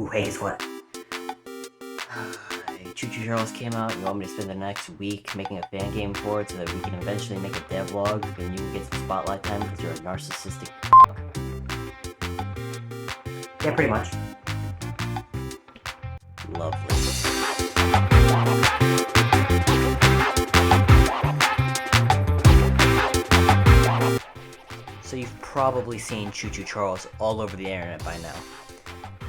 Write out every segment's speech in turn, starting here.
Ooh, hey, guess what? Choo Choo Charles came out. You want me to spend the next week making a fan game for it so that we can eventually make a devlog and you can get some spotlight time because you're a narcissistic Yeah, pretty much. Lovely. So you've probably seen Choo Choo Charles all over the internet by now.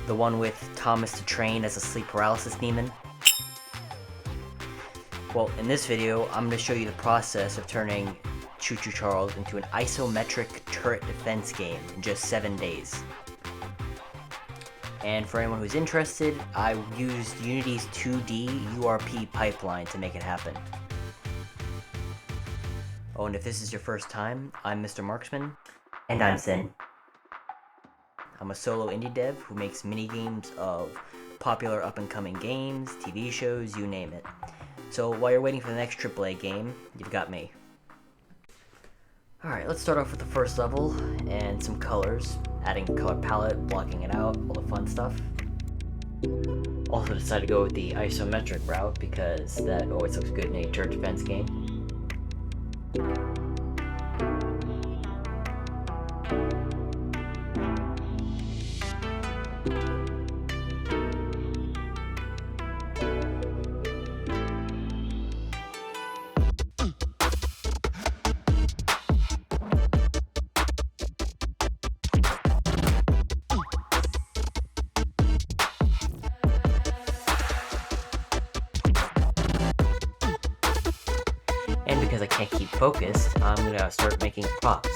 The one with Thomas the Train as a sleep paralysis demon. Well, in this video, I'm going to show you the process of turning Choo Choo Charles into an isometric turret defense game in just 7 days. And for anyone who's interested, I used Unity's 2D URP pipeline to make it happen. Oh, and if this is your first time, I'm Mr. Marksman. And I'm Sin. I'm a solo indie dev who makes minigames of popular up-and-coming games, TV shows, you name it. So while you're waiting for the next AAA game, you've got me. Alright, let's start off with the first level and some colors. Adding a color palette, blocking it out, all the fun stuff. Also decided to go with the isometric route because that always looks good in a turret defense game. And because I can't keep focused, I'm gonna start making props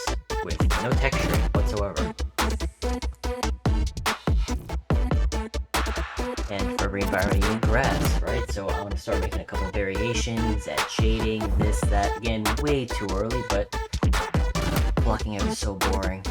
with no texturing whatsoever. And for every environment you need grass, right? So I'm gonna start making a couple variations, add shading, this, that. Again, way too early, but blocking it was so boring.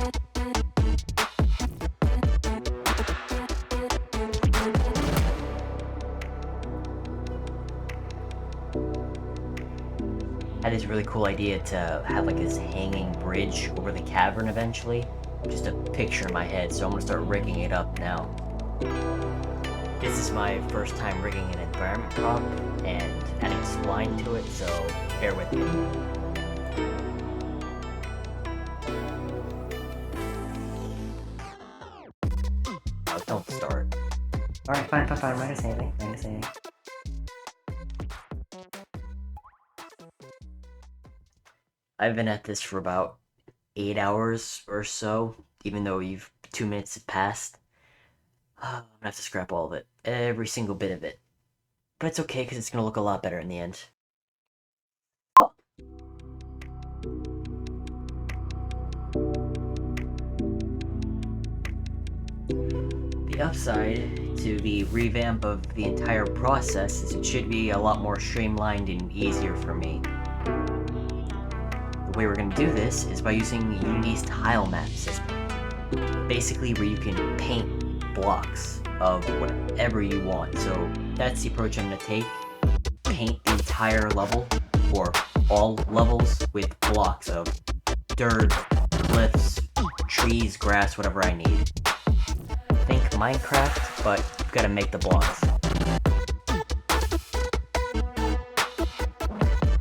I had this really cool idea to have like this hanging bridge over the cavern eventually. Just a picture in my head, so I'm gonna start rigging it up now. This is my first time rigging an environment prop and adding a spline to it, so bear with me. Oh, don't start. Alright, fine, I'm not gonna say anything. I've been at this for about 8 hours or so, even though 2 minutes have passed. I'm gonna have to scrap all of it, every single bit of it. But it's okay, because it's gonna look a lot better in the end. The upside to the revamp of the entire process is it should be a lot more streamlined and easier for me. The way we're going to do this is by using Unity's tile map system. Basically where you can paint blocks of whatever you want. So that's the approach I'm going to take. Paint the entire level, or all levels, with blocks of dirt, cliffs, trees, grass, whatever I need. Think Minecraft, but you've got to make the blocks.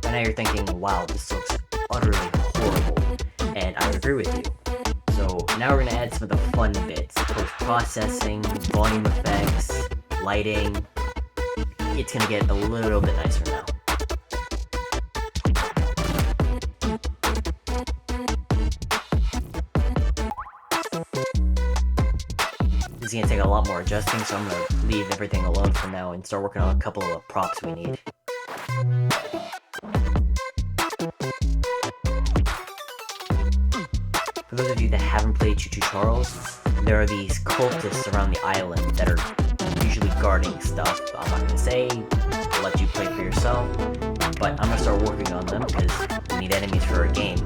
And now you're thinking, wow, this looks utterly horrible, and I agree with you. So now we're going to add some of the fun bits, post-processing, volume effects, lighting. It's going to get a little bit nicer now. This is going to take a lot more adjusting, so I'm going to leave everything alone for now and start working on a couple of props we need. For those of you that haven't played Choo Choo Charles, there are these cultists around the island that are usually guarding stuff. I'm not going to say, I'll let you play for yourself, but I'm going to start working on them because we need enemies for our game.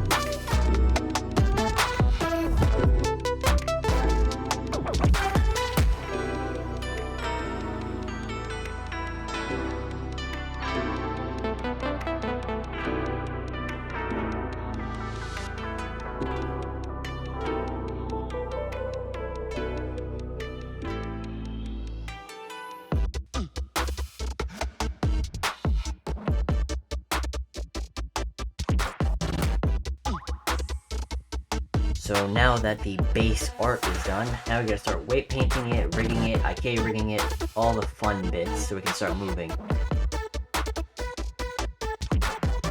So now that the base art is done, now we gotta start weight painting it, rigging it, IK rigging it, all the fun bits so we can start moving.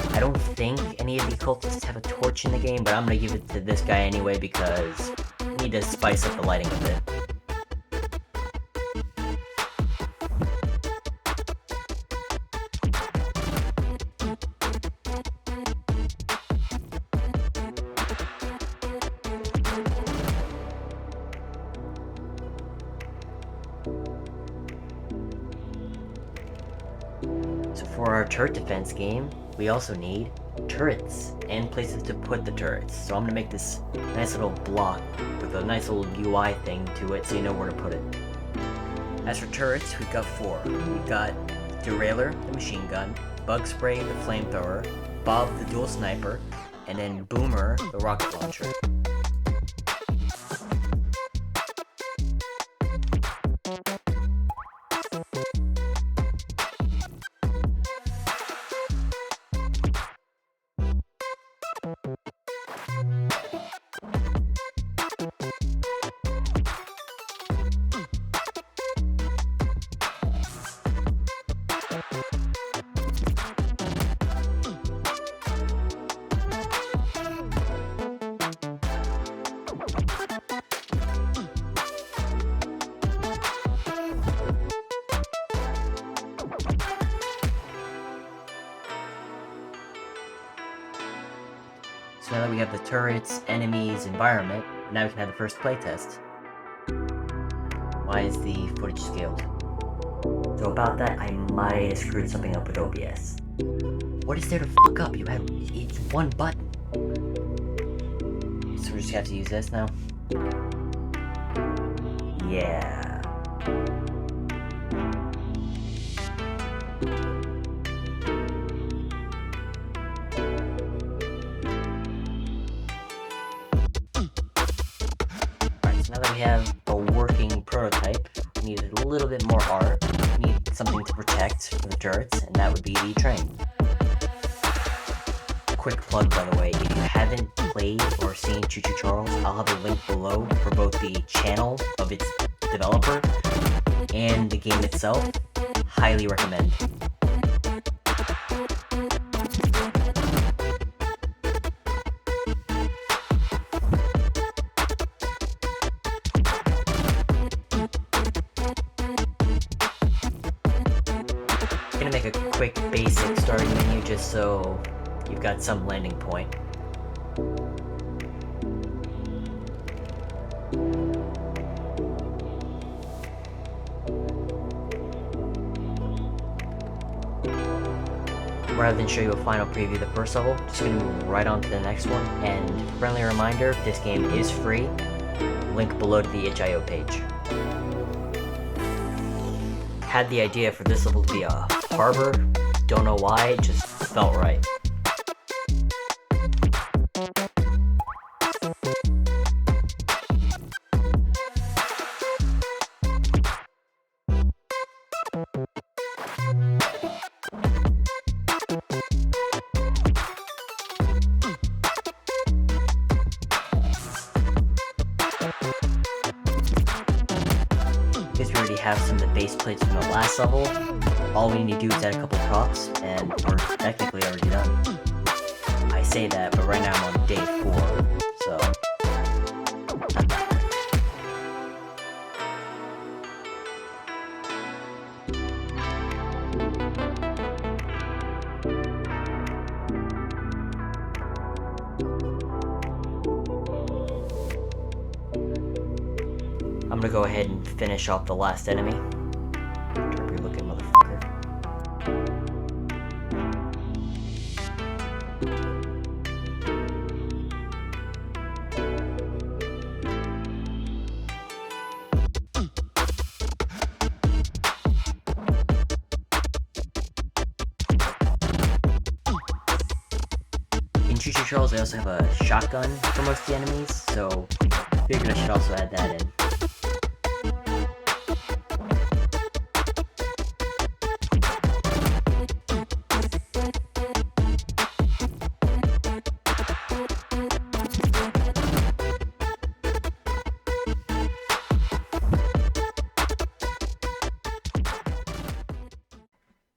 I don't think any of the cultists have a torch in the game, but I'm gonna give it to this guy anyway because we need to spice up the lighting a bit. So for our turret defense game, we also need turrets and places to put the turrets. So I'm gonna make this nice little block with a nice little UI thing to it so you know where to put it. As for turrets, we've got 4. We've got Derailleur, the machine gun, Bug Spray, the flamethrower, Bob, the dual sniper, and then Boomer, the rocket launcher. So now that we have the turrets, enemies, environment, now we can have the first playtest. Why is the footage scaled? So about that, I might have screwed something up with OBS. What is there to fuck up? It's one button. So we just have to use this now? Yeah. Alright, so now that we have a working prototype, we need a little bit more art. We need something to protect for the turrets, and that would be the train. Quick plug, by the way, if you haven't played or seen Choo Choo Charles, I'll have a link below for both the channel of its developer and the game itself. Highly recommend. I'm gonna make a quick basic starting menu just so you've got some landing point. Rather than show you a final preview of the first level, just gonna move right on to the next one. And friendly reminder, this game is free. Link below to the itch.io page. Had the idea for this level to be a harbor, don't know why, it just felt right. Because we already have some of the base plates from the last level, all we need to do is add a couple props, and we're technically already done. I say that, but right now I'm on day 4, so not that quick. I'm gonna go ahead and finish off the last enemy. Derpy looking motherfucker. In Choo Choo Charles, I also have a shotgun for most of the enemies, so figured I should also add that in.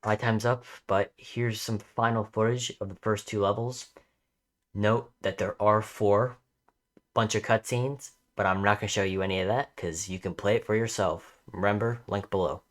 My time's up, but here's some final footage of the first 2 levels. Note that there are 4 bunch of cutscenes, but I'm not going to show you any of that because you can play it for yourself. Remember, link below.